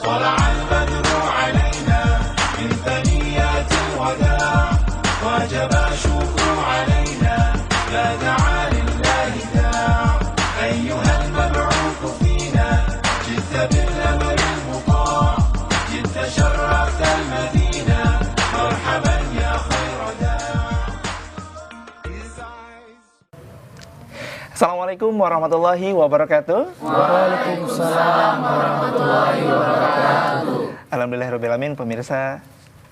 طلع البدر علينا من ثنيات الوداع وجب الشكر علينا لا دعا لله داع أيها المبعوث فينا جئت بالأمر المطاع جئت شرفت المدينة مرحبا يا خير داع. Assalamualaikum warahmatullahi wabarakatuh. Waalaikumsalam warahmatullahi wabarakatuh. Alhamdulillahirrahmanirrahim, pemirsa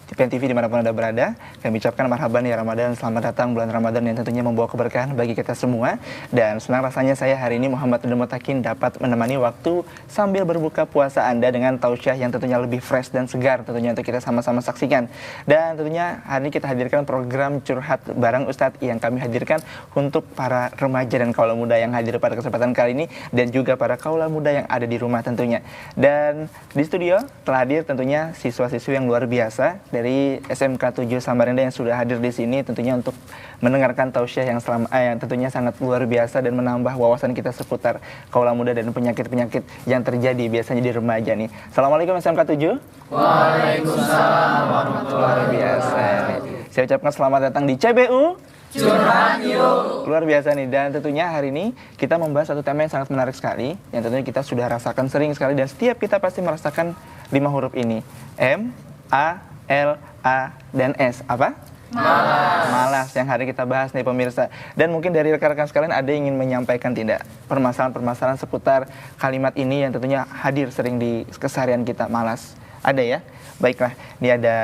TPN TV dimanapun Anda berada, kami ucapkan marhaban ya Ramadan, selamat datang bulan Ramadan yang tentunya membawa keberkahan bagi kita semua. Dan senang rasanya saya hari ini Muhammad Abdul Mutakin dapat menemani waktu sambil berbuka puasa Anda dengan tausiah yang tentunya lebih fresh dan segar tentunya untuk kita sama-sama saksikan. Dan tentunya hari ini kita hadirkan program Curhat Bareng Ustadz yang kami hadirkan untuk para remaja dan kaula muda yang hadir pada kesempatan kali ini dan juga para kaula muda yang ada di rumah tentunya. Dan di studio telah hadir tentunya siswa-siswi yang luar biasa dari SMK 7 Samarinda yang sudah hadir di sini tentunya untuk mendengarkan tausiah yang yang tentunya sangat luar biasa dan menambah wawasan kita seputar kaula muda dan penyakit-penyakit yang terjadi biasanya di remaja nih. Assalamualaikum SMK 7. Waalaikumsalam warahmatullahi Luar biasa nih. wabarakatuh. Saya ucapkan selamat datang di CBU. Curhat yuk. Luar biasa nih, dan tentunya hari ini kita membahas satu tema yang sangat menarik sekali yang tentunya kita sudah rasakan sering sekali dan setiap kita pasti merasakan 5 huruf ini. M, A, L, A, dan S. Apa? Malas. Malas yang hari kita bahas nih pemirsa. Dan mungkin dari rekan-rekan sekalian ada yang ingin menyampaikan tidak permasalahan-permasalahan seputar kalimat ini yang tentunya hadir sering di keseharian kita, malas. Ada ya? Baiklah, ini ada,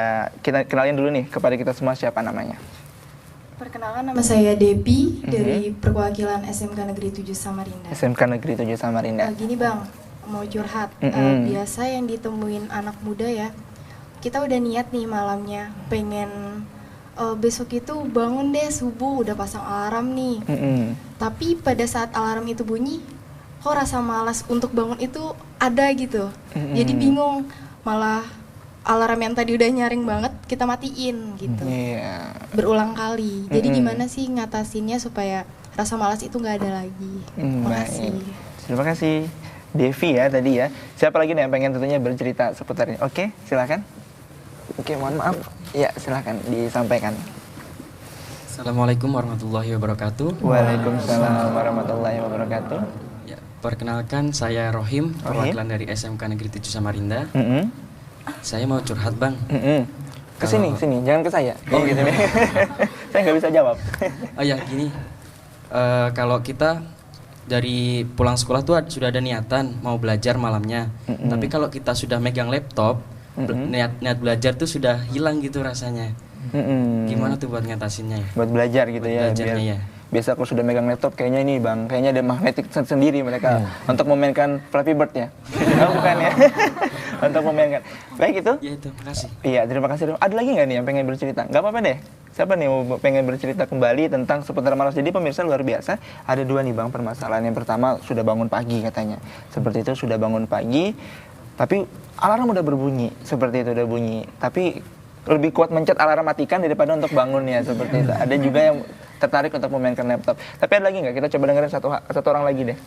kita kenalin dulu nih kepada kita semua siapa namanya. Perkenalkan, nama saya Depi dari perwakilan SMK Negeri 7 Samarinda. SMK Negeri 7 Samarinda. Gini Bang, mau curhat. Biasa yang ditemuin anak muda ya, kita udah niat nih malamnya pengen besok itu bangun deh subuh udah pasang alarm nih. Tapi pada saat alarm itu bunyi, kok rasa malas untuk bangun itu ada gitu. Jadi bingung, malah alarm yang tadi udah nyaring banget kita matiin gitu. Berulang kali. Jadi gimana sih ngatasinnya supaya rasa malas itu nggak ada lagi? Makasih. Terima kasih Devi ya tadi ya. Siapa lagi nih yang pengen tentunya bercerita seputar ini? Oke, silakan. Oke, mohon maaf. Ya, silakan disampaikan. Assalamualaikum warahmatullahi wabarakatuh. Waalaikumsalam warahmatullahi wabarakatuh. Ya, perkenalkan saya Rohim, perwakilan dari SMK Negeri 7 Samarinda. Saya mau curhat Bang. Ke sini, jangan ke saya. Oh gitu nih. Saya nggak bisa jawab. Oh ya gini, kalau kita dari pulang sekolah tuh sudah ada niatan mau belajar malamnya. Tapi kalau kita sudah megang laptop, niat belajar tuh sudah hilang gitu rasanya. Gimana tuh buat ngatasinnya ya? Buat belajar gitu ya. Belajarnya ya. Biasa kalau sudah megang laptop kayaknya ini Bang, kayaknya ada magnetik sendiri mereka untuk memainkan Flappy Bird ya. Bukan ya. Untuk memainkan. Baik itu? Ya itu, makasih. Iya, terima kasih. Ada lagi nggak nih yang pengen bercerita? Nggak apa-apa deh. Siapa nih mau pengen bercerita kembali tentang seputar malas? Jadi pemirsa luar biasa, ada dua nih Bang permasalahan. Yang pertama sudah bangun pagi katanya. Seperti itu sudah bangun pagi, tapi alarm udah berbunyi. Seperti itu udah bunyi. Tapi lebih kuat mencet alarm matikan daripada untuk bangunnya seperti itu. Ada juga yang tertarik untuk memainkan laptop. Tapi ada lagi nggak? Kita coba dengerin satu orang lagi deh.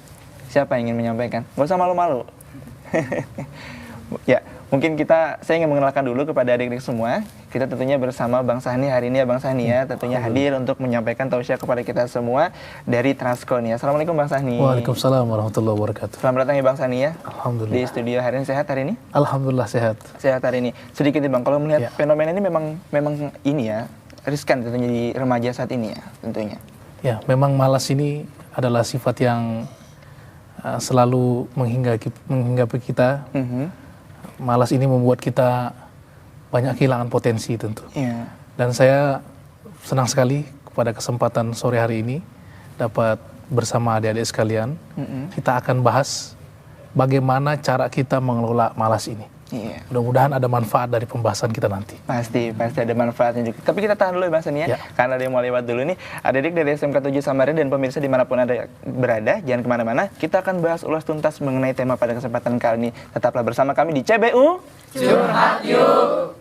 Siapa yang ingin menyampaikan? Gak usah malu-malu. Ya, mungkin saya ingin mengenalkan dulu kepada adik-adik semua. Kita tentunya bersama Bang Sahni hari ini ya Bang Sahni ya, tentunya hadir untuk menyampaikan tausiah kepada kita semua dari Transkon ya. Assalamualaikum Bang Sahni. Waalaikumsalam warahmatullahi wabarakatuh. Selamat datang ya Bang Sahni ya. Alhamdulillah. Di studio hari ini sehat hari ini? Alhamdulillah sehat. Sehat hari ini. Sedikit nih Bang, kalau melihat fenomena ini memang ini ya, riskan tentunya di remaja saat ini ya tentunya. Ya, memang malas ini adalah sifat yang selalu menghinggapi kita. Malas ini membuat kita banyak kehilangan potensi tentu. Dan saya senang sekali pada kesempatan sore hari ini dapat bersama adik-adik sekalian. Kita akan bahas bagaimana cara kita mengelola malas ini. Mudah-mudahan ada manfaat dari pembahasan kita nanti. Pasti ada manfaatnya juga. Tapi kita tahan dulu ya Bang Sani ya, karena ada yang mau lewat dulu nih. Adik-adik dari SMK 7 Samarinda dan pemirsa dimanapun Anda berada, jangan kemana-mana. Kita akan bahas ulas tuntas mengenai tema pada kesempatan kali ini. Tetaplah bersama kami di CBU Curhat Yuk.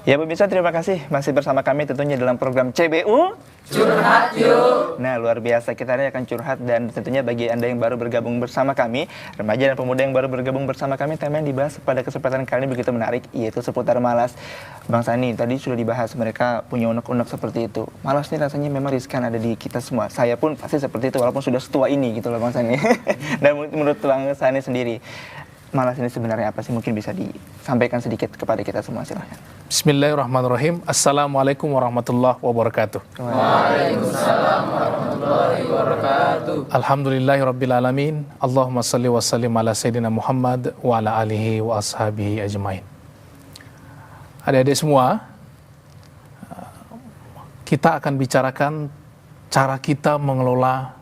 Ya pemirsa, terima kasih masih bersama kami tentunya dalam program CBU Curhat Yuk. Nah, luar biasa, kita ini akan curhat dan tentunya bagi Anda yang baru bergabung bersama kami, remaja dan pemuda yang baru bergabung bersama kami, tema yang dibahas pada kesempatan kali ini begitu menarik, yaitu seputar malas. Bang Sani, tadi sudah dibahas mereka punya unek-unek seperti itu. Malas ini rasanya memang riskan ada di kita semua. Saya pun pasti seperti itu walaupun sudah setua ini gitu loh Bang Sani. Dan menurut Bang Sani sendiri, malas ini sebenarnya apa sih? Mungkin bisa disampaikan sedikit kepada kita semua, silahkan. Bismillahirrahmanirrahim. Assalamualaikum warahmatullahi wabarakatuh. Waalaikumsalam warahmatullahi wabarakatuh. Alhamdulillahirrabbilalamin. Allahumma salli wa sallim ala Sayyidina Muhammad wa ala alihi wa ashabihi ajmain. Adik-adik semua, kita akan bicarakan cara kita mengelola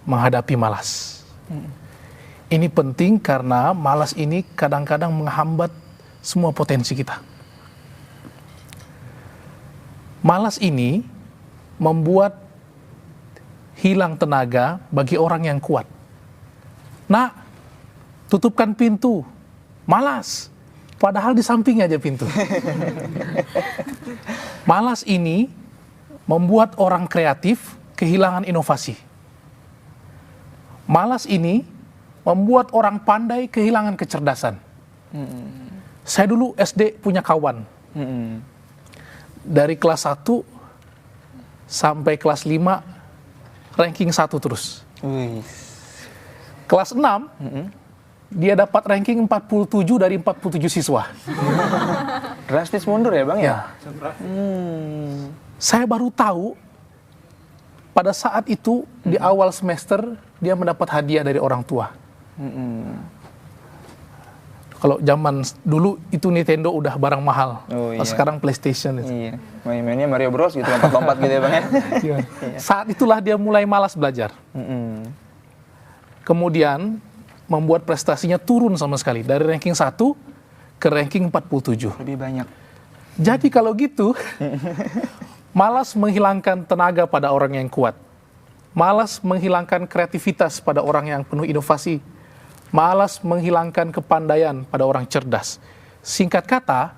menghadapi malas. Ini penting karena malas ini kadang-kadang menghambat semua potensi kita. Malas ini membuat hilang tenaga bagi orang yang kuat. Nak, tutupkan pintu. Malas. Padahal di sampingnya aja pintu. Malas ini membuat orang kreatif kehilangan inovasi. Malas ini membuat orang pandai kehilangan kecerdasan. Saya dulu SD punya kawan. Dari kelas 1 sampai kelas 5 ranking 1 terus. Kelas 6 dia dapat ranking 47 dari 47 siswa. Drastis mundur ya Bang ya? Saya baru tahu pada saat itu di awal semester dia mendapat hadiah dari orang tua. Kalau zaman dulu itu Nintendo udah barang mahal. Sekarang PlayStation itu. Iya. Mainnya Mario Bros gitu, lompat-lompat gitu ya Bang ya. Saat itulah dia mulai malas belajar. Kemudian membuat prestasinya turun sama sekali dari ranking 1 ke ranking 47. Lebih banyak. Jadi kalau gitu, malas menghilangkan tenaga pada orang yang kuat. Malas menghilangkan kreativitas pada orang yang penuh inovasi. Malas menghilangkan kepandaian pada orang cerdas. Singkat kata,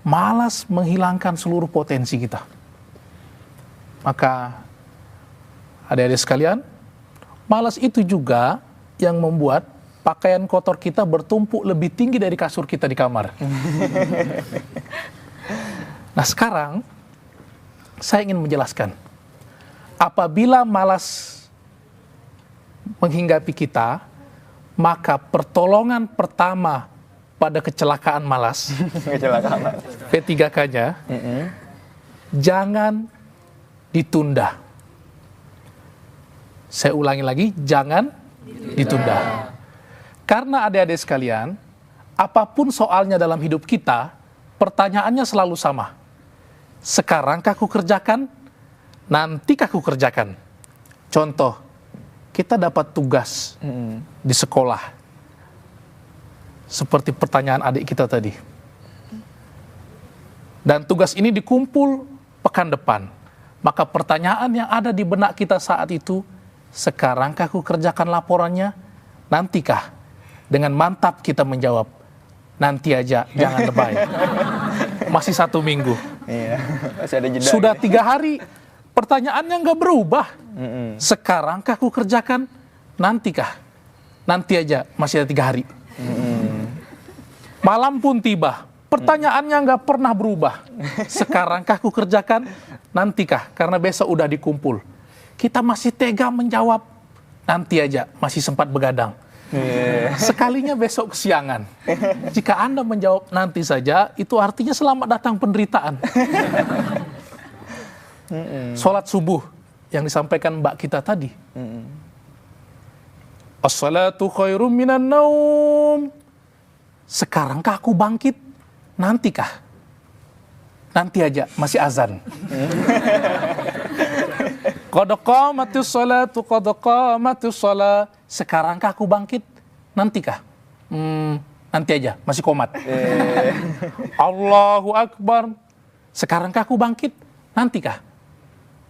malas menghilangkan seluruh potensi kita. Maka, adik-adik sekalian, malas itu juga yang membuat pakaian kotor kita bertumpuk lebih tinggi dari kasur kita di kamar. Nah sekarang, saya ingin menjelaskan. Apabila malas menghinggapi kita, maka pertolongan pertama pada kecelakaan malas, P3K-nya, jangan ditunda. Saya ulangi lagi, jangan ditunda. Karena adik-adik sekalian, apapun soalnya dalam hidup kita, pertanyaannya selalu sama. Sekarangkah ku kerjakan? Nantikah ku kerjakan? Contoh, kita dapat tugas di sekolah. Seperti pertanyaan adik kita tadi. Dan tugas ini dikumpul pekan depan. Maka pertanyaan yang ada di benak kita saat itu, sekarangkah ku kerjakan laporannya? Nantikah? Dengan mantap kita menjawab, nanti aja, jangan lebay. Masih 1 minggu. Iya, masih ada jeda. Sudah gitu. 3 hari, pertanyaannya nggak berubah. Sekarangkah ku kerjakan? Nantikah? Nanti aja, masih ada 3 hari. Malam pun tiba, pertanyaannya nggak pernah berubah. Sekarangkah ku kerjakan? Nantikah? Karena besok udah dikumpul. Kita masih tega menjawab, nanti aja, masih sempat begadang. Sekalinya besok kesiangan. Jika Anda menjawab nanti saja, itu artinya selamat datang penderitaan. Sholat subuh yang disampaikan mbak kita tadi. As-salatu khairum minan naum. Sekarangkah aku bangkit? Nantikah? Nanti aja, masih azan. Qad qamatis salatu, qad qamatis salat. Sekarangkah aku bangkit? Nantikah? Nanti aja, masih komat. Allahu Akbar. Sekarangkah aku bangkit? Nantikah?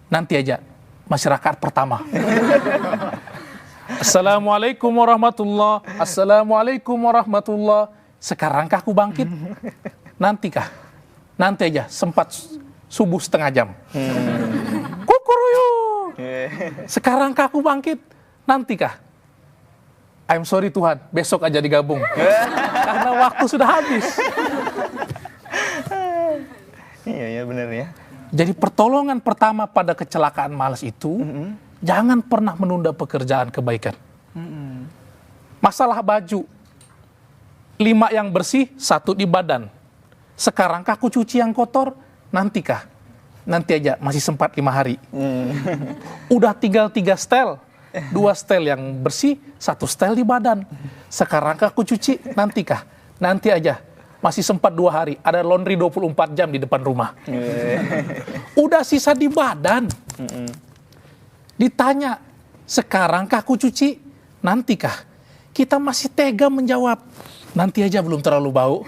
Nanti aja, masih rakaat pertama. Assalamualaikum warahmatullah. Assalamualaikum warahmatullah. Sekarangkah aku bangkit? Nantikah? nanti aja, sempat subuh setengah jam. Kukuruyu. Sekarang kah aku bangkit? Nantikah? I'm sorry Tuhan, besok aja digabung. Karena waktu sudah habis. Iya benar ya. Jadi pertolongan pertama pada kecelakaan malas itu, jangan pernah menunda pekerjaan kebaikan. Masalah baju, 5 yang bersih, 1 di badan. Sekarang kah aku cuci yang kotor? Nantikah? Nanti aja, masih sempat 5 hari. Udah tinggal 3 setel. 2 setel yang bersih, 1 setel di badan. Sekarang kah aku cuci? Nantikah? Nanti aja, masih sempat 2 hari. Ada laundry 24 jam di depan rumah. Udah sisa di badan. Ditanya, sekarang kah aku cuci? Nantikah? Kita masih tega menjawab, nanti aja, belum terlalu bau.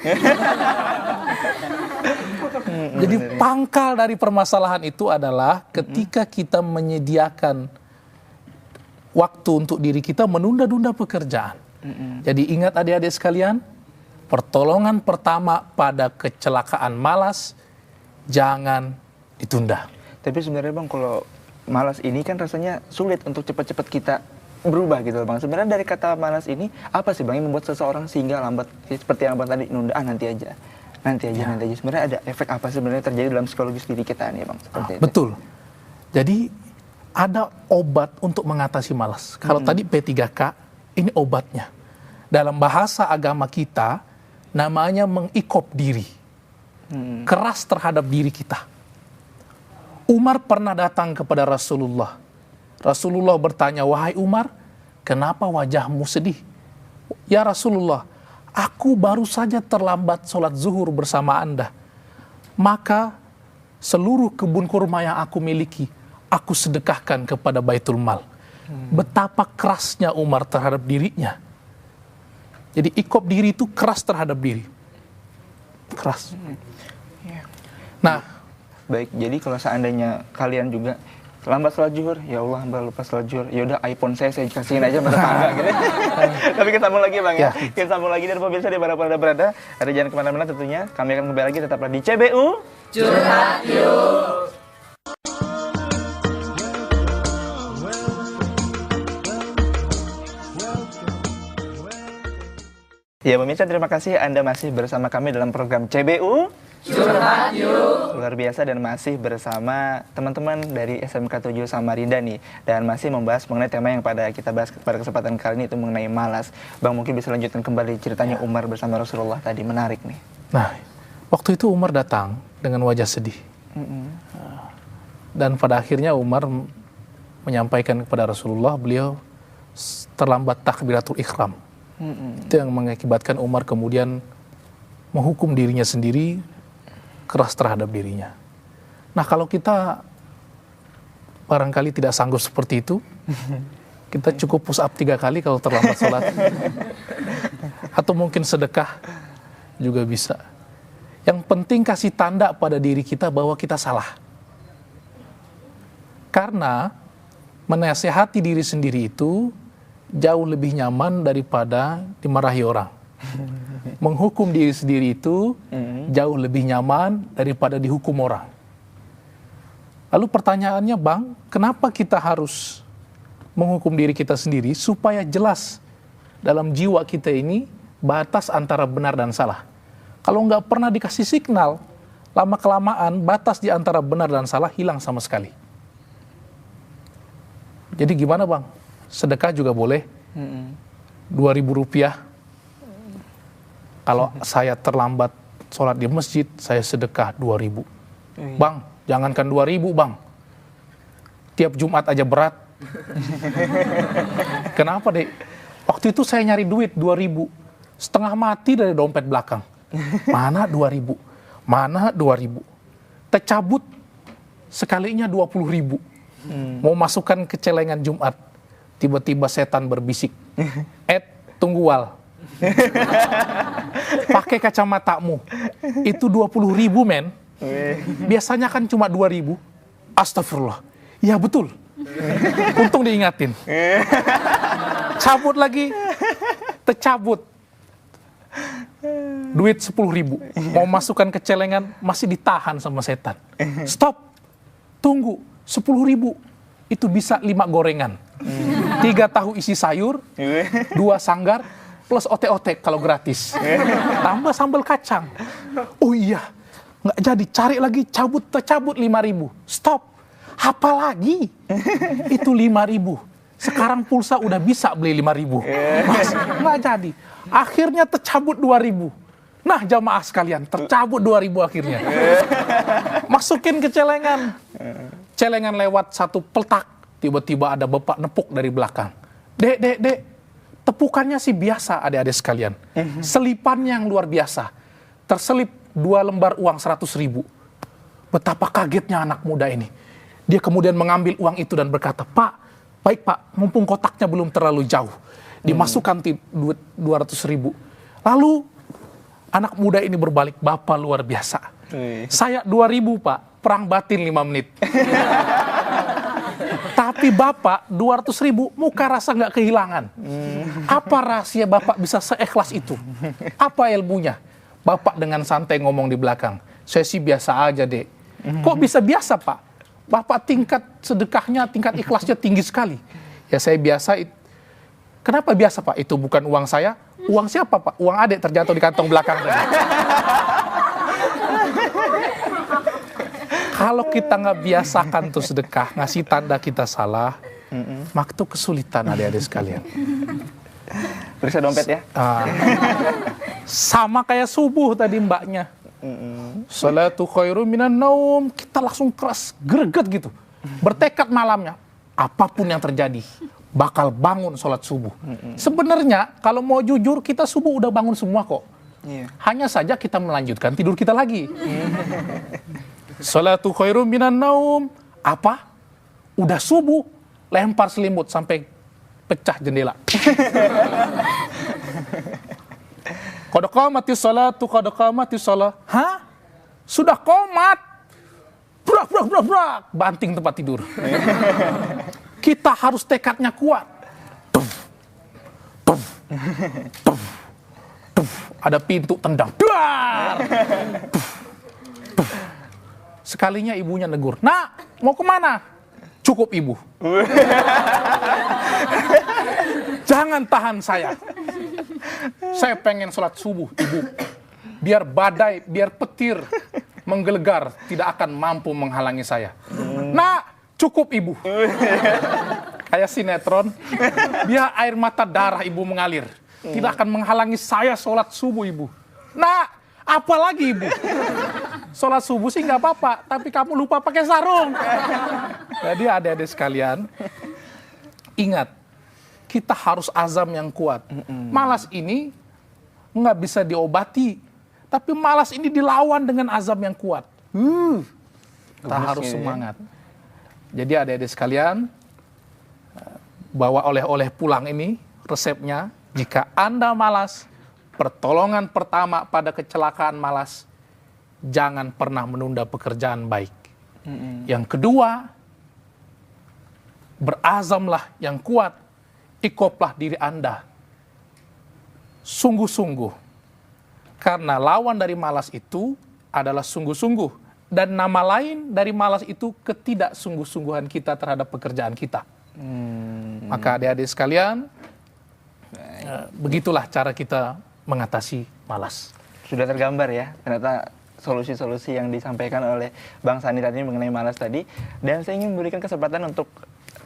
Jadi pangkal dari permasalahan itu adalah ketika kita menyediakan waktu untuk diri kita menunda-nunda pekerjaan. Jadi ingat adik-adik sekalian, pertolongan pertama pada kecelakaan malas, jangan ditunda. Tapi sebenarnya Bang, kalau malas ini kan rasanya sulit untuk cepat-cepat kita berubah gitu Bang. Sebenarnya dari kata malas ini, apa sih Bang yang membuat seseorang sehingga lambat, seperti yang Bang tadi, nunda, nanti aja. Sebenarnya ada efek apa sebenarnya terjadi dalam psikologis diri kita nih Bang? Seperti itu. Betul. Jadi ada obat untuk mengatasi malas. Kalau tadi P3K, ini obatnya. Dalam bahasa agama kita, namanya mengikop diri. Keras terhadap diri kita. Umar pernah datang kepada Rasulullah. Rasulullah bertanya, wahai Umar, kenapa wajahmu sedih? Ya Rasulullah, aku baru saja terlambat sholat zuhur bersama Anda. Maka seluruh kebun kurma yang aku miliki, aku sedekahkan kepada Baitul Mal. Betapa kerasnya Umar terhadap dirinya. Jadi ikop diri itu keras terhadap diri. Keras. Nah, baik, jadi kalau seandainya kalian juga lambat sholat zuhur, ya Allah hamba lupa sholat zuhur, ya udah iPhone saya kasihin aja sama tetangga gitu. Tapi kita sambung lagi Bang ya. Kita sambung lagi, dan pemirsa di mana berada, ada jangan kemana-mana tentunya. Kami akan kembali lagi, tetaplah di CBU Curhat Yuk. Ya pemirsa, terima kasih Anda masih bersama kami dalam program CBU Curhat Yuk. Luar biasa, dan masih bersama teman-teman dari SMK 7 Samarinda nih. Dan masih membahas mengenai tema yang kita bahas pada kesempatan kali ini, itu mengenai malas. Bang, mungkin bisa lanjutkan kembali ceritanya Umar bersama Rasulullah tadi, menarik nih. Nah, waktu itu Umar datang dengan wajah sedih. Dan pada akhirnya Umar menyampaikan kepada Rasulullah, beliau terlambat takbiratul ihram. Itu yang mengakibatkan Umar kemudian menghukum dirinya sendiri, keras terhadap dirinya. Nah, kalau kita barangkali tidak sanggup seperti itu, kita cukup push up 3 kali kalau terlambat sholat. Atau mungkin sedekah juga bisa. Yang penting kasih tanda pada diri kita bahwa kita salah. Karena menasehati diri sendiri itu jauh lebih nyaman daripada dimarahi orang. Menghukum diri sendiri itu jauh lebih nyaman daripada dihukum orang. Lalu pertanyaannya, Bang, kenapa kita harus menghukum diri kita sendiri? Supaya jelas dalam jiwa kita ini batas antara benar dan salah. Kalau nggak pernah dikasih signal, lama-kelamaan batas di antara benar dan salah hilang sama sekali. Jadi gimana Bang? Sedekah juga boleh. 2.000 rupiah. Kalau saya terlambat sholat di masjid, saya sedekah 2.000. Bang, jangankan 2.000 Bang. Tiap Jumat aja berat. Kenapa deh? Waktu itu saya nyari duit 2.000. Setengah mati dari dompet belakang. Mana 2.000? Mana 2.000? Tercabut sekalinya 20.000. Mau masukkan ke celengan Jumat. Tiba-tiba setan berbisik. Tunggu Wal. Pakai kacamatamu. Itu 20.000 men. Biasanya kan cuma 2.000. Astagfirullah. Ya betul. Untung diingatin. Cabut lagi. Tercabut. 20.000 duit 10.000, mau masukkan ke celengan masih ditahan sama setan. Stop, tunggu, 10.000 itu bisa 5 gorengan, 3 tahu isi sayur, 2 sanggar, plus otek-otek kalau gratis, tambah sambal kacang. Oh iya, nggak jadi, cari lagi, tercabut 5.000. Stop, apa lagi? Itu 5.000. Sekarang pulsa udah bisa beli 5.000. Mas, nggak jadi. Akhirnya tercabut 2.000. Nah, jamaah sekalian, tercabut 2.000 akhirnya. Masukin ke celengan. Celengan lewat satu peltak, tiba-tiba ada bapak nepuk dari belakang. Dek, tepukannya sih biasa adik-adik sekalian. Selipannya yang luar biasa. Terselip 2 lembar uang 100.000. Betapa kagetnya anak muda ini. Dia kemudian mengambil uang itu dan berkata, Pak, baik Pak, mumpung kotaknya belum terlalu jauh. Dimasukkan 200.000. Lalu anak muda ini berbalik, Bapak luar biasa. Saya 2.000 Pak, perang batin 5 menit. Tapi Bapak 200.000 muka rasa nggak kehilangan. Apa rahasia Bapak bisa seikhlas itu? Apa ilmunya? Bapak dengan santai ngomong di belakang, saya sih biasa aja dek. Kok bisa biasa Pak? Bapak tingkat sedekahnya, tingkat ikhlasnya tinggi sekali. Ya saya biasa. Kenapa biasa Pak? Itu bukan uang saya. Uang siapa Pak? Uang adik terjatuh di kantong belakang tadi. Kalau kita nggak biasakan tuh sedekah, ngasih tanda kita salah, maka itu kesulitan adik-adik sekalian. Periksa dompet ya. Sama kayak subuh tadi mbaknya. Salatu khairu minan naum. Kita langsung keras, greget gitu. Bertekad malamnya, apapun yang terjadi, bakal bangun sholat subuh. Sebenarnya kalau mau jujur, kita subuh udah bangun semua kok. Hanya saja kita melanjutkan tidur kita lagi. Salatu khairu minan naum. Apa? Udah subuh, lempar selimut sampai pecah jendela. Qad qamatis salatu, qad qamatis shalah. Hah? Sudah komat. Brak. Banting tempat tidur. Kita harus tekadnya kuat. Ada pintu tendang. Sekalinya ibunya negur. Nak, mau kemana? Cukup ibu. Jangan tahan saya. Saya pengen sholat subuh, ibu. Biar badai, biar petir menggelegar, tidak akan mampu menghalangi saya. Nak, cukup ibu. Kayak sinetron. Biar air mata darah ibu mengalir, tidak akan menghalangi saya sholat subuh, ibu. Nak, apa lagi ibu? Sholat subuh sih nggak apa-apa, tapi kamu lupa pakai sarung. Jadi adik-adik sekalian, ingat, kita harus azam yang kuat. Malas ini nggak bisa diobati, tapi malas ini dilawan dengan azam yang kuat. Kita harus semangat. Jadi adik-adik sekalian, bawa oleh-oleh pulang ini, resepnya, jika Anda malas, pertolongan pertama pada kecelakaan malas, jangan pernah menunda pekerjaan baik. Yang kedua, berazamlah yang kuat, ikoplah diri Anda. Sungguh-sungguh. Karena lawan dari malas itu adalah sungguh-sungguh. Dan nama lain dari malas itu ketidaksungguh-sungguhan kita terhadap pekerjaan kita. Maka adik-adik sekalian, begitulah cara kita mengatasi malas. Sudah tergambar ya, ternyata solusi-solusi yang disampaikan oleh Bang Sani tadi mengenai malas tadi. Dan saya ingin memberikan kesempatan untuk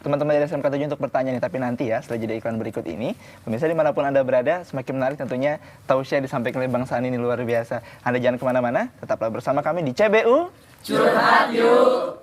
teman-teman dari SMK 7 untuk bertanya nih, tapi nanti ya setelah jeda iklan berikut ini. Pemirsa dimanapun Anda berada, semakin menarik tentunya tausiah disampaikan oleh Bang Sani ini luar biasa. Anda jangan kemana-mana, tetaplah bersama kami di CBU Curhat Yuk.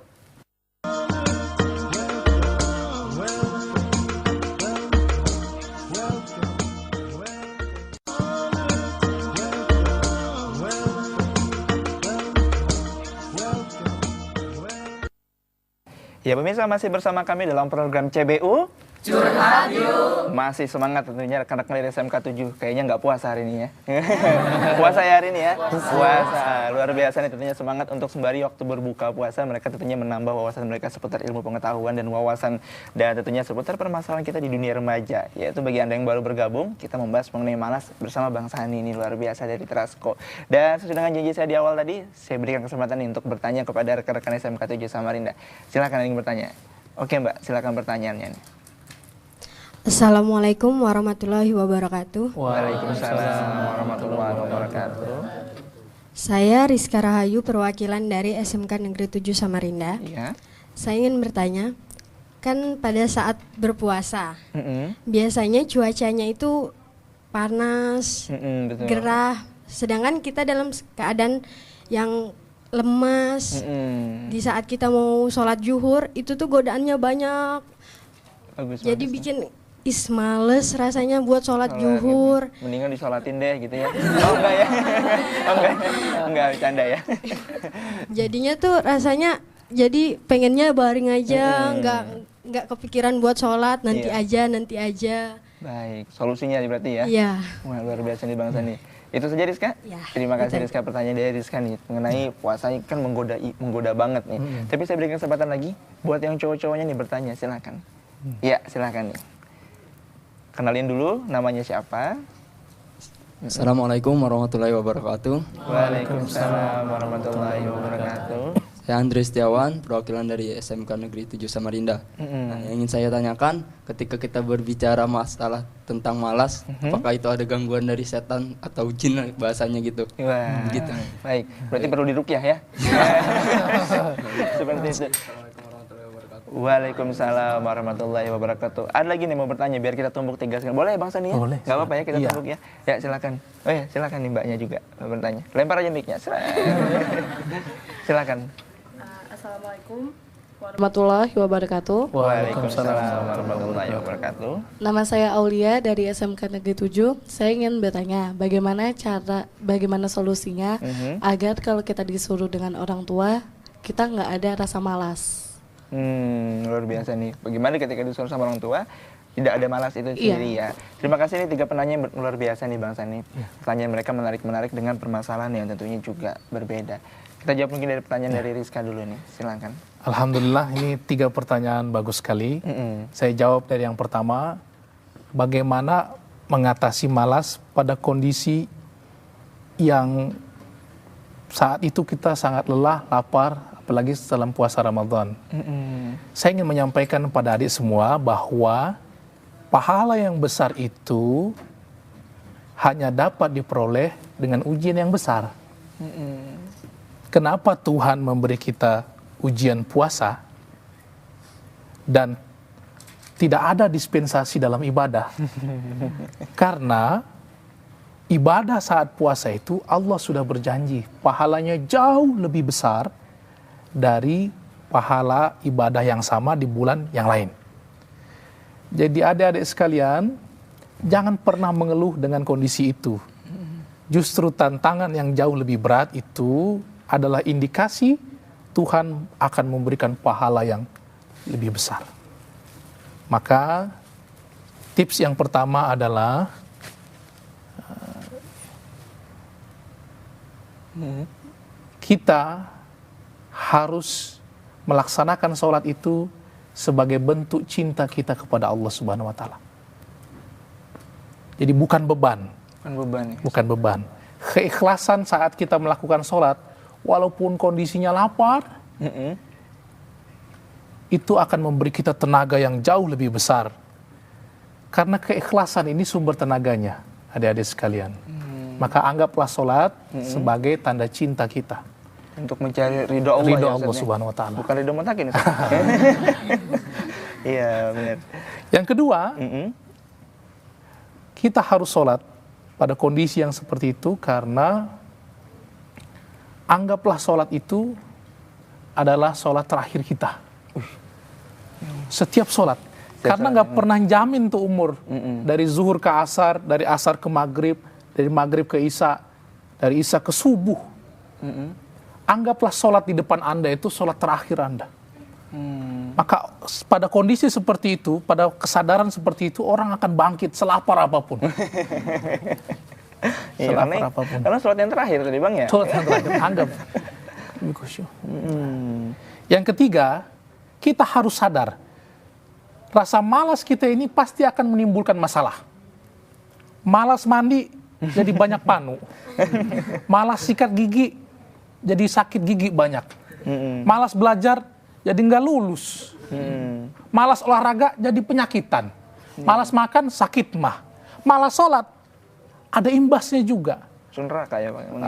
Ya pemirsa, masih bersama kami dalam program CBU Curhat yuk. Masih semangat tentunya rekan-rekan dari SMK 7. Kayaknya nggak puasa hari ini ya. Puasa ya hari ini ya. Puasa. Luar biasa nih tentunya semangat untuk sembari waktu berbuka puasa. Mereka tentunya menambah wawasan mereka seputar ilmu pengetahuan dan wawasan. Dan tentunya seputar permasalahan kita di dunia remaja. Yaitu bagi Anda yang baru bergabung, kita membahas mengenai malas bersama Bang Sani ini luar biasa dari Trasko. Dan sesuai dengan janji saya di awal tadi, saya berikan kesempatan nih untuk bertanya kepada rekan-rekan SMK 7 Samarinda. Silakan yang bertanya. Oke Mbak, silakan pertanyaannya nih. Assalamualaikum warahmatullahi wabarakatuh. Waalaikumsalam warahmatullahi wabarakatuh. Saya Rizka Rahayu, perwakilan dari SMK Negeri 7 Samarinda. Iya. Saya ingin bertanya, kan pada saat berpuasa, Mm-mm. biasanya cuacanya itu panas, Betul. gerah, sedangkan kita dalam keadaan yang lemas. Mm-mm. Di saat kita mau sholat zuhur, itu tuh godaannya banyak. Bagus, Jadi bagus. bikin males rasanya buat sholat Sholat zuhur. gitu. Mendingan disolatin deh gitu ya. Oh enggak ya. Oh enggak bercanda ya. Jadinya tuh rasanya jadi pengennya baring aja, nggak kepikiran buat sholat, nanti aja. Baik, solusinya berarti ya. Iya. Wah, luar biasa nih Bang Sani. Itu saja Rizka? Ya, Terima kasih itu. Rizka, pertanyaan dari Rizka nih mengenai puasa kan menggoda banget nih. Tapi saya berikan kesempatan lagi buat yang cowok-cowoknya nih bertanya, silakan. Iya, silakan nih. Kenalin dulu namanya siapa? Assalamualaikum warahmatullahi wabarakatuh. Waalaikumsalam warahmatullahi wabarakatuh. Saya Andre Setiawan, perwakilan dari SMK Negeri 7 Samarinda. Nah, yang ingin saya tanyakan, ketika kita berbicara masalah tentang malas, apakah itu ada gangguan dari setan atau jin bahasanya gitu? Wah, Gitu. baik. Berarti perlu diruqyah ya. Seperti itu. Waalaikumsalam warahmatullahi wabarakatuh. Ada lagi nih mau bertanya biar kita tumbuk 3 sekali. Boleh ya Bang Sani ya? Boleh, Gak apa-apa ya kita Iya. tumbuk ya. Ya silakan. Oh ya silakan nih mbaknya juga mau bertanya. Lempar aja mic-nya. Silakan. Assalamualaikum warahmatullahi wabarakatuh. Waalaikumsalam warahmatullahi wabarakatuh. Nama saya Aulia dari SMK Negeri 7. Saya ingin bertanya, bagaimana solusinya agar kalau kita disuruh dengan orang tua, kita nggak ada rasa malas. Luar biasa nih. Bagaimana ketika disuruh sama orang tua tidak ada malas itu sendiri ya. Terima kasih nih 3 penanya yang luar biasa nih Bang Sani. Pertanyaan mereka menarik dengan permasalahan yang tentunya juga berbeda. Kita jawab mungkin dari pertanyaan dari Rizka dulu nih. Silakan. Alhamdulillah ini 3 pertanyaan bagus sekali. Saya jawab dari yang pertama, bagaimana mengatasi malas pada kondisi yang saat itu kita sangat lelah, lapar, apalagi dalam puasa Ramadan. Saya ingin menyampaikan pada adik semua bahwa pahala yang besar itu hanya dapat diperoleh dengan ujian yang besar. Kenapa Tuhan memberi kita ujian puasa dan tidak ada dispensasi dalam ibadah? Karena ibadah saat puasa itu Allah sudah berjanji pahalanya jauh lebih besar dari pahala ibadah yang sama di bulan yang lain. Jadi adik-adik sekalian, jangan pernah mengeluh dengan kondisi itu. Justru tantangan yang jauh lebih berat itu adalah indikasi Tuhan akan memberikan pahala yang lebih besar. Maka tips yang pertama adalah kita harus melaksanakan sholat itu sebagai bentuk cinta kita kepada Allah Subhanahu wa Ta'ala. Jadi bukan beban. Bukan beban ya. Bukan beban. Keikhlasan saat kita melakukan sholat, walaupun kondisinya lapar, itu akan memberi kita tenaga yang jauh lebih besar. Karena keikhlasan ini sumber tenaganya, adik-adik sekalian. Maka anggaplah sholat sebagai tanda cinta kita. Untuk mencari ridho Allah, Ridho ya, Allah Ustaz, ya? Subhanahu wa Ta'ala. Bukan ridho mutakin. Iya benar. Yang kedua, kita harus sholat pada kondisi yang seperti itu karena anggaplah sholat itu adalah sholat terakhir kita. Setiap sholat. Karena nggak pernah jamin tuh umur. Dari zuhur ke asar, dari asar ke maghrib, dari maghrib ke isya, dari isya ke subuh. Anggaplah sholat di depan Anda itu sholat terakhir Anda. Maka pada kondisi seperti itu, pada kesadaran seperti itu, orang akan bangkit selapar apapun. Iya, karena sholat yang terakhir tadi Bang ya. Sholat yang terakhir, anggap. Yang ketiga, kita harus sadar, rasa malas kita ini pasti akan menimbulkan masalah. Malas mandi, jadi banyak panu. Malas sikat gigi, jadi sakit gigi banyak. Malas belajar, jadi nggak lulus. Malas olahraga, jadi penyakitan. Malas makan, sakit mah. Malas sholat, ada imbasnya juga. Neraka ya Bang.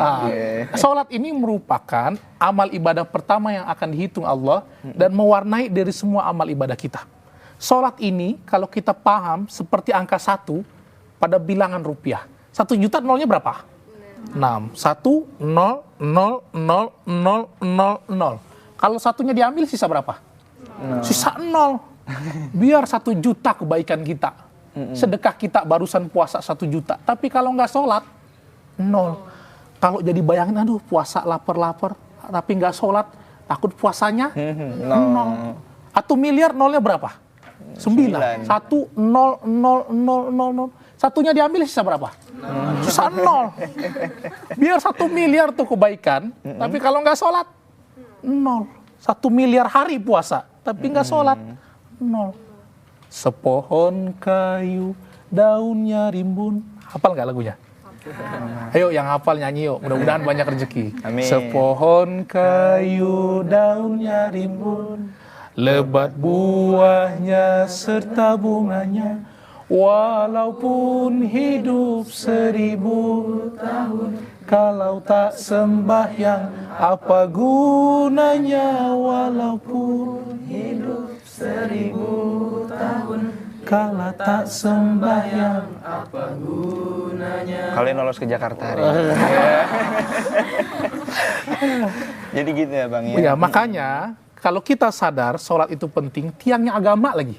Sholat ini merupakan amal ibadah pertama yang akan dihitung Allah dan mewarnai dari semua amal ibadah kita. Sholat ini kalau kita paham seperti angka 1 pada bilangan rupiah. 1 juta nolnya berapa? 6. 1, 0, 0, 0, 0, 0, 0. Kalau satunya diambil sisa berapa? Sisa 0. Biar 1 juta kebaikan kita. Sedekah kita barusan puasa 1 juta. Tapi kalau nggak sholat, 0. Kalau jadi bayangin, aduh puasa lapar-lapar, tapi nggak sholat, takut puasanya 0. 1 miliar nolnya berapa? 9. 1, 0, 0, 0, 0, 0. Satunya diambil sisa berapa? Sisa 0. Biar 1 miliar tuh kebaikan, tapi kalau nggak sholat, 0. 1 miliar hari puasa, tapi nggak sholat, 0. Sepohon kayu, daunnya rimbun. Hafal nggak lagunya? Ayo yang hafal nyanyi yuk, mudah-mudahan banyak rezeki. Amin. Sepohon kayu, daunnya rimbun, lebat buahnya serta bunganya, walaupun hidup 1000 tahun, kalau tak sembahyang apa gunanya, walaupun hidup 1000 tahun, kalau tak sembahyang apa gunanya. Kalian lolos ke Jakarta hari ini. Jadi gitu ya Bang ya. Ya makanya kalau kita sadar sholat itu penting, tiangnya agama lagi.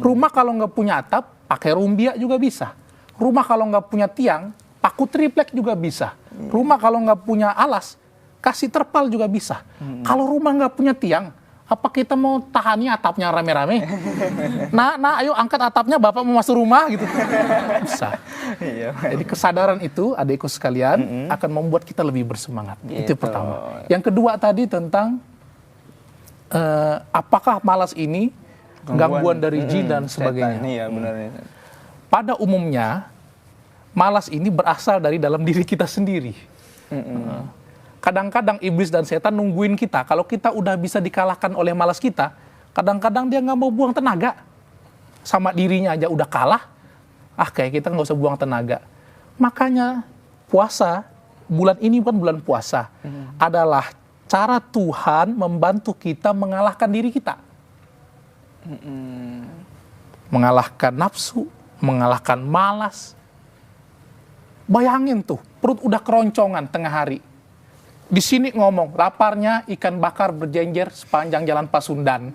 Rumah kalau nggak punya atap, pakai rumbia juga bisa. Rumah kalau nggak punya tiang, paku triplek juga bisa. Rumah kalau nggak punya alas, kasih terpal juga bisa. Kalau rumah nggak punya tiang, apa kita mau tahani atapnya rame-rame? Nah, ayo angkat atapnya, bapak mau masuk rumah gitu. Bisa. Jadi kesadaran itu, adikku sekalian, akan membuat kita lebih bersemangat. Itu pertama. Yang kedua tadi tentang apakah malas ini gangguan dari jin dan sebagainya. Iya, benar. Pada umumnya, malas ini berasal dari dalam diri kita sendiri. Kadang-kadang iblis dan setan nungguin kita. Kalau kita udah bisa dikalahkan oleh malas kita, kadang-kadang dia nggak mau buang tenaga. Sama dirinya aja udah kalah, kayak kita nggak usah buang tenaga. Makanya puasa, bulan ini bukan bulan puasa, adalah cara Tuhan membantu kita mengalahkan diri kita. Mengalahkan nafsu, mengalahkan malas. Bayangin tuh, perut udah keroncongan tengah hari. Di sini ngomong, laparnya ikan bakar berjejer sepanjang jalan Pasundan.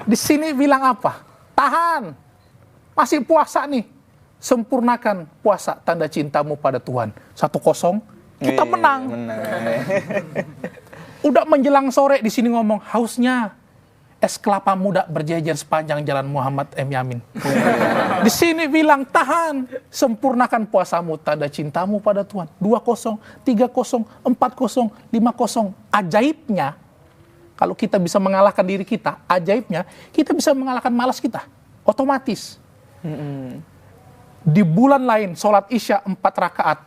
Di sini bilang apa? Tahan, masih puasa nih. Sempurnakan puasa, tanda cintamu pada Tuhan. 1-0, kita menang. Udah menjelang sore di sini ngomong, hausnya es kelapa muda berjejer sepanjang jalan Muhammad M. Yamin. Di sini bilang tahan, sempurnakan puasamu, tanda cintamu pada Tuhan. 2-0, 3-0, 4-0, 5-0. Ajaibnya, kalau kita bisa mengalahkan diri kita, ajaibnya kita bisa mengalahkan malas kita, otomatis. Di bulan lain, sholat isya 4 rakaat,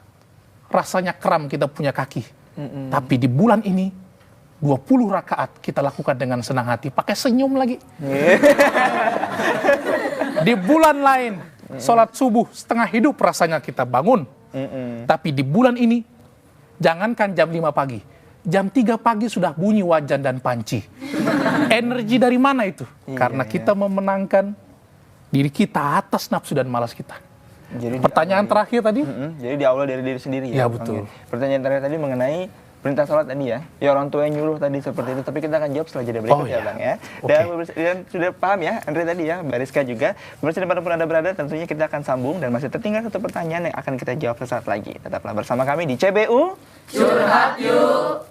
rasanya kram kita punya kaki. Tapi di bulan ini, 20 rakaat kita lakukan dengan senang hati, pakai senyum lagi. Di bulan lain, sholat subuh setengah hidup rasanya kita bangun. Tapi di bulan ini, jangankan jam 5 pagi, jam 3 pagi sudah bunyi wajan dan panci. Energi dari mana itu? Karena kita memenangkan diri kita atas nafsu dan malas kita. Jadi pertanyaan terakhir tadi? Jadi diawali dari diri sendiri ya? Ya betul. Pertanyaan terakhir tadi mengenai perintah sholat tadi ya, orang tua yang nyuruh tadi seperti itu, tapi kita akan jawab setelah jeda berikut ya Bang ya. Dan sudah paham ya Andre tadi ya, Mbak Rizka juga. Pemirsa dimanapun Anda berada, tentunya kita akan sambung dan masih tertinggal satu pertanyaan yang akan kita jawab sesaat lagi. Tetaplah bersama kami di CBU Curhat Yuk.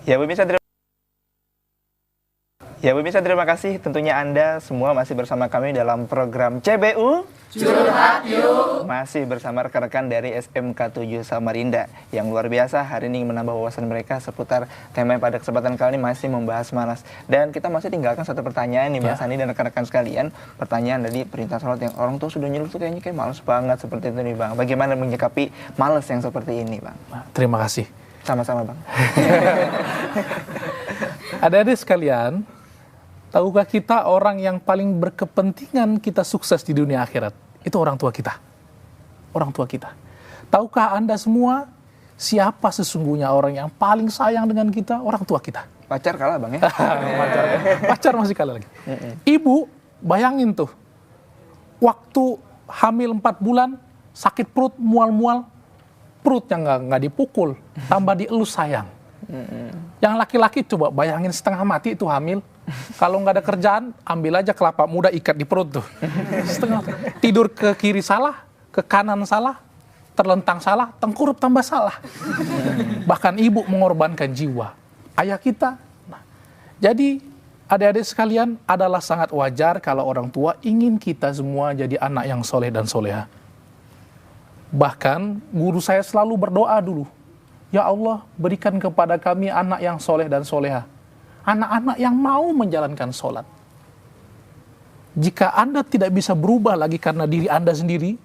Ya pemirsa, terima kasih. Tentunya Anda semua masih bersama kami dalam program CBU Curhat Yuk. Masih bersama rekan-rekan dari SMK 7 Samarinda yang luar biasa hari ini menambah wawasan mereka seputar tema yang pada kesempatan kali ini masih membahas malas. Dan kita masih tinggalkan satu pertanyaan nih Bang Sani dan rekan-rekan sekalian. Pertanyaan dari perintah sholat yang orang tua sudah nyuruh tuh kayaknya kayak malas banget seperti itu nih Bang. Bagaimana menyikapi malas yang seperti ini Bang? Terima kasih. Sama-sama Bang. Adik-adik sekalian, tahukah kita orang yang paling berkepentingan kita sukses di dunia akhirat? Itu orang tua kita. Orang tua kita. Tahukah Anda semua siapa sesungguhnya orang yang paling sayang dengan kita? Orang tua kita. Pacar kalah Bang ya? Pacar masih kalah lagi. Ibu, bayangin tuh. Waktu hamil 4 bulan, sakit perut, mual-mual. Perut yang nggak dipukul, tambah dielus sayang. Yang laki-laki coba bayangin setengah mati itu hamil. Kalau nggak ada kerjaan, ambil aja kelapa muda ikat di perut tuh. Setengah tidur ke kiri salah, ke kanan salah, terlentang salah, tengkurup tambah salah. Bahkan ibu mengorbankan jiwa. Ayah kita. Nah, jadi adik-adik sekalian, adalah sangat wajar kalau orang tua ingin kita semua jadi anak yang soleh dan soleha. Bahkan guru saya selalu berdoa dulu. Ya Allah, berikan kepada kami anak yang soleh dan soleha. Anak-anak yang mau menjalankan sholat. Jika Anda tidak bisa berubah lagi karena diri Anda sendiri,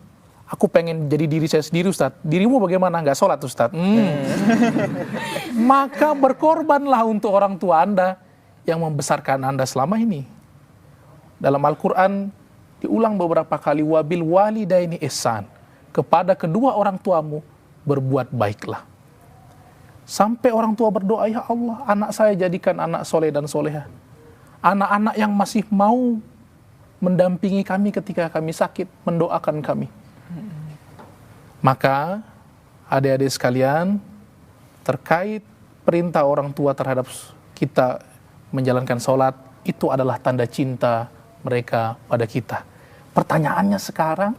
aku pengen jadi diri saya sendiri Ustadz. Dirimu bagaimana? Nggak sholat Ustadz? Maka berkorbanlah untuk orang tua Anda yang membesarkan Anda selama ini. Dalam Al-Quran diulang beberapa kali, wabil walidaini ihsan. Kepada kedua orang tuamu berbuat baiklah. Sampai orang tua berdoa, ya Allah, anak saya jadikan anak soleh dan soleha. Anak-anak yang masih mau mendampingi kami ketika kami sakit, mendoakan kami. Maka, adik-adik sekalian, terkait perintah orang tua terhadap kita menjalankan sholat, itu adalah tanda cinta mereka pada kita. Pertanyaannya sekarang,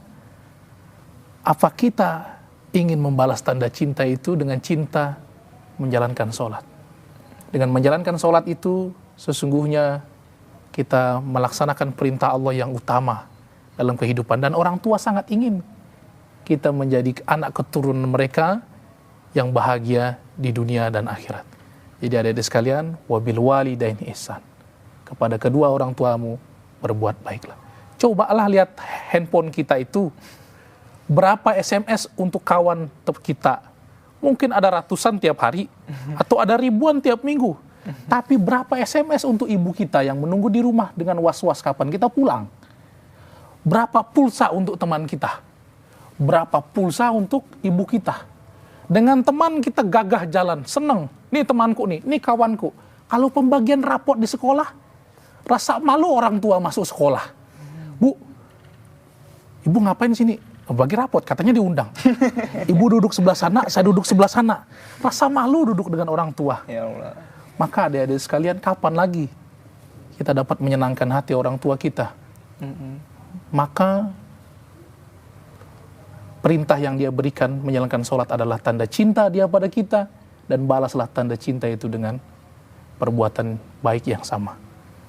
apa kita ingin membalas tanda cinta itu dengan cinta menjalankan sholat? Dengan menjalankan sholat itu sesungguhnya kita melaksanakan perintah Allah yang utama dalam kehidupan. Dan orang tua sangat ingin kita menjadi anak keturunan mereka yang bahagia di dunia dan akhirat. Jadi adik-adik sekalian, wabil walidaini ihsan. Kepada kedua orang tuamu berbuat baiklah. Cobalah lihat handphone kita itu, berapa SMS untuk kawan kita. Mungkin ada ratusan tiap hari, atau ada ribuan tiap minggu. Tapi berapa SMS untuk ibu kita yang menunggu di rumah dengan was-was kapan kita pulang? Berapa pulsa untuk teman kita? Berapa pulsa untuk ibu kita? Dengan teman kita gagah jalan, seneng. Nih temanku nih, nih kawanku. Kalau pembagian rapot di sekolah, rasa malu orang tua masuk sekolah. Bu, ibu ngapain sini? Bagi rapot, katanya diundang. Ibu duduk sebelah sana, saya duduk sebelah sana. Rasa malu duduk dengan orang tua. Ya Allah. Maka adik-adik sekalian, kapan lagi kita dapat menyenangkan hati orang tua kita? Maka perintah yang dia berikan menjalankan sholat adalah tanda cinta dia pada kita, dan balaslah tanda cinta itu dengan perbuatan baik yang sama.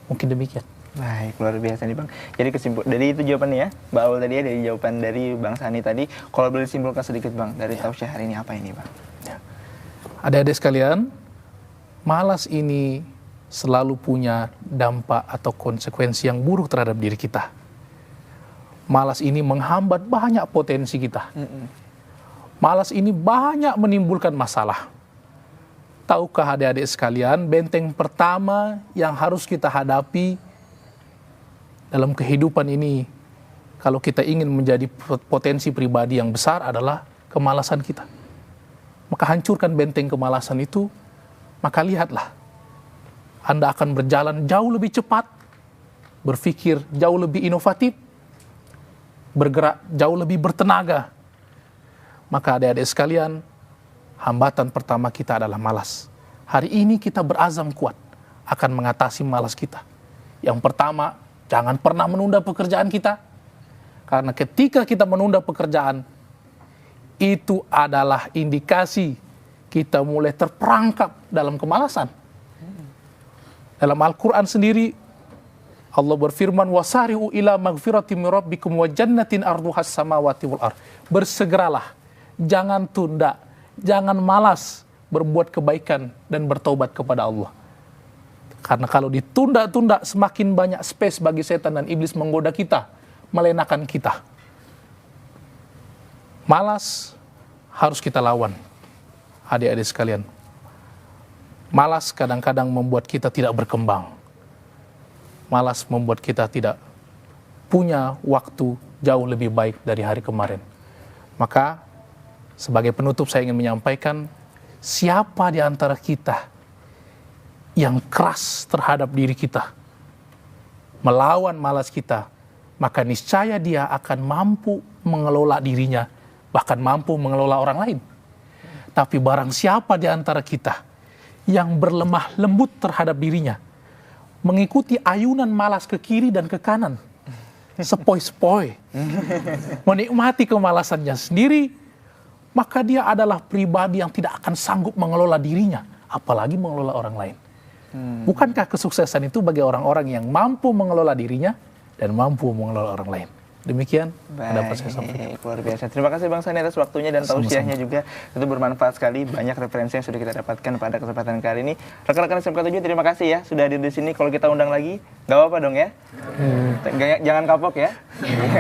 Mungkin demikian. Baik, luar biasa nih Bang. Jadi dari itu jawabannya ya, Mbak Aul tadi ya, dari jawaban dari Bang Sani tadi. Kalau boleh simpulkan sedikit Bang, dari tausiah hari ini apa ini Bang? Ya. Adik-adik sekalian, malas ini selalu punya dampak atau konsekuensi yang buruk terhadap diri kita. Malas ini menghambat banyak potensi kita. Malas ini banyak menimbulkan masalah. Tahukah adik-adik sekalian, benteng pertama yang harus kita hadapi dalam kehidupan ini, kalau kita ingin menjadi potensi pribadi yang besar, adalah kemalasan kita. Maka hancurkan benteng kemalasan itu, maka lihatlah, Anda akan berjalan jauh lebih cepat, berpikir jauh lebih inovatif, bergerak jauh lebih bertenaga. Maka adik-adik sekalian, hambatan pertama kita adalah malas. Hari ini kita berazam kuat akan mengatasi malas kita. Yang pertama, jangan pernah menunda pekerjaan kita. Karena ketika kita menunda pekerjaan, itu adalah indikasi kita mulai terperangkap dalam kemalasan. Dalam Al-Quran sendiri, Allah berfirman, wasari'u ila magfirati min rabbikum wa jannatin arduhas samawati wal ard. Bersegeralah, jangan tunda, jangan malas berbuat kebaikan dan bertaubat kepada Allah. Karena kalau ditunda-tunda, semakin banyak space bagi setan dan iblis menggoda kita, melenakan kita. Malas harus kita lawan, adik-adik sekalian. Malas kadang-kadang membuat kita tidak berkembang. Malas membuat kita tidak punya waktu jauh lebih baik dari hari kemarin. Maka sebagai penutup saya ingin menyampaikan, siapa di antara kita yang keras terhadap diri kita, melawan malas kita, maka niscaya dia akan mampu mengelola dirinya, bahkan mampu mengelola orang lain. Tapi barang siapa di antara kita yang berlemah lembut terhadap dirinya, mengikuti ayunan malas ke kiri dan ke kanan, sepoi-sepoi, menikmati kemalasannya sendiri, maka dia adalah pribadi yang tidak akan sanggup mengelola dirinya, apalagi mengelola orang lain. Bukankah kesuksesan itu bagi orang-orang yang mampu mengelola dirinya dan mampu mengelola orang lain? Demikian dapat saya sampaikan. Luar biasa. Terima kasih Bang Sani atas waktunya dan tausiahnya juga. Itu bermanfaat sekali. Banyak referensi yang sudah kita dapatkan pada kesempatan kali ini. Rekan-rekan SMK 7 terima kasih ya sudah hadir di sini. Kalau kita undang lagi, nggak apa-apa dong ya. Jangan kapok ya.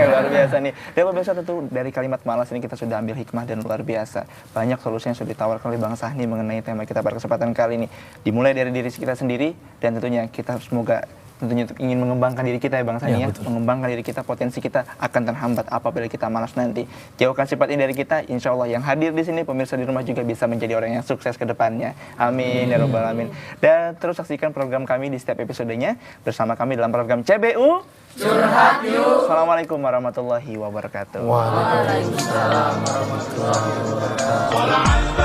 Luar biasa nih. Dan pemirsa, tentu dari kalimat malas ini kita sudah ambil hikmah dan luar biasa. Banyak solusi yang sudah ditawarkan oleh Bang Sani mengenai tema kita pada kesempatan kali ini. Dimulai dari diri kita sendiri dan tentunya kita semoga tentunya ingin mengembangkan diri kita ya Bang Sani ya. Mengembangkan diri kita, potensi kita akan terhambat apabila kita malas nanti. Jauhkan sifat ini dari kita, insya Allah yang hadir di sini, pemirsa di rumah juga bisa menjadi orang yang sukses ke depannya. Amin ya Rabbal Alamin. Dan terus saksikan program kami di setiap episodenya bersama kami dalam program CBU Curhat Yuk. Assalamualaikum warahmatullahi wabarakatuh. Waalaikumsalam warahmatullahi wabarakatuh.